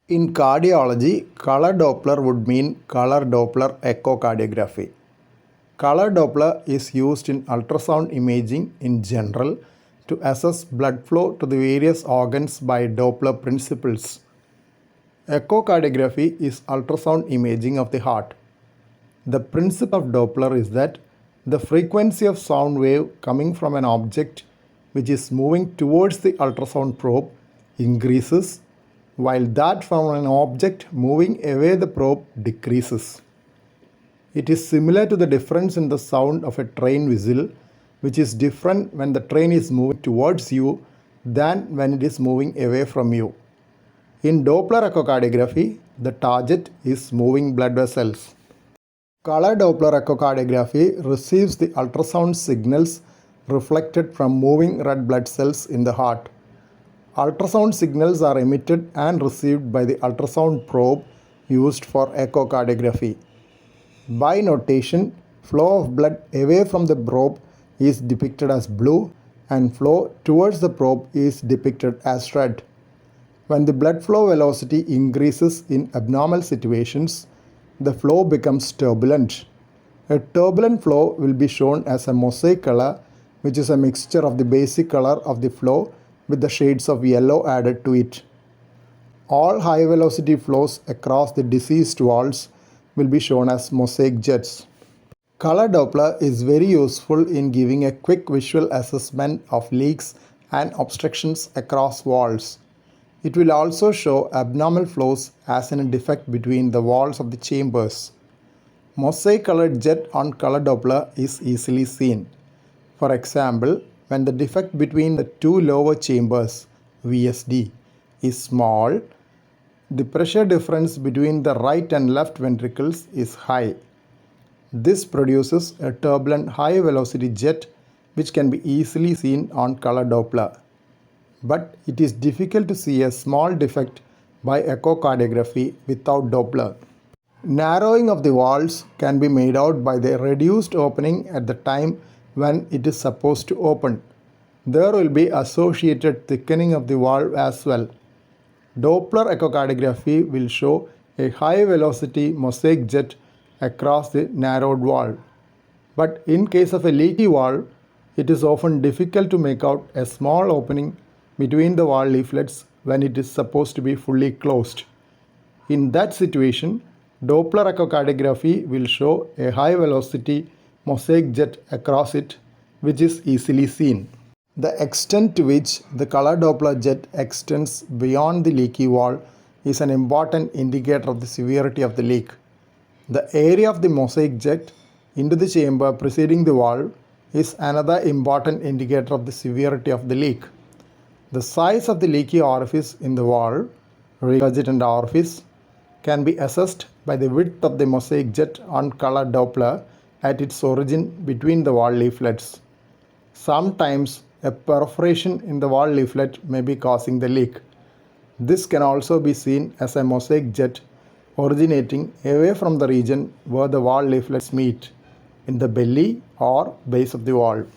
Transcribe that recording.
In cardiology, color Doppler would mean color Doppler echocardiography. Color Doppler is used in ultrasound imaging in general to assess blood flow to the various organs by Doppler principles. Echocardiography is ultrasound imaging of the heart. The principle of Doppler is that the frequency of sound wave coming from an object which is moving towards the ultrasound probe increases, while that from an object moving away the probe decreases. It is similar to the difference in the sound of a train whistle, which is different when the train is moving towards you than when it is moving away from you. In Doppler echocardiography, the target is moving blood vessels. Color Doppler echocardiography receives the ultrasound signals reflected from moving red blood cells in the heart. Ultrasound signals are emitted and received by the ultrasound probe used for echocardiography. By notation, flow of blood away from the probe is depicted as blue and flow towards the probe is depicted as red. When the blood flow velocity increases in abnormal situations, the flow becomes turbulent. A turbulent flow will be shown as a mosaic color, which is a mixture of the basic color of the flow with the shades of yellow added to it. All high velocity flows across the diseased walls will be shown as mosaic jets. Color Doppler is very useful in giving a quick visual assessment of leaks and obstructions across walls. It will also show abnormal flows as in a defect between the walls of the chambers. Mosaic colored jet on color Doppler is easily seen. For example, when the defect between the two lower chambers, VSD, is small, the pressure difference between the right and left ventricles is high. This produces a turbulent high velocity jet which can be easily seen on color Doppler. But it is difficult to see a small defect by echocardiography without Doppler. Narrowing of the walls can be made out by the reduced opening at the time when it is supposed to open. There will be associated thickening of the valve as well. Doppler echocardiography will show a high velocity mosaic jet across the narrowed valve. But in case of a leaky valve, it is often difficult to make out a small opening between the valve leaflets when it is supposed to be fully closed. In that situation, Doppler echocardiography will show a high velocity mosaic jet across it, which is easily seen. The extent to which the color Doppler jet extends beyond the leaky valve is an important indicator of the severity of the leak. The area of the mosaic jet into the chamber preceding the valve is another important indicator of the severity of the leak. The size of the leaky orifice in the valve, regurgitant orifice, can be assessed by the width of the mosaic jet on color Doppler at its origin between the valve leaflets. Sometimes a perforation in the valve leaflet may be causing the leak. This can also be seen as a mosaic jet originating away from the region where the valve leaflets meet, in the belly or base of the valve.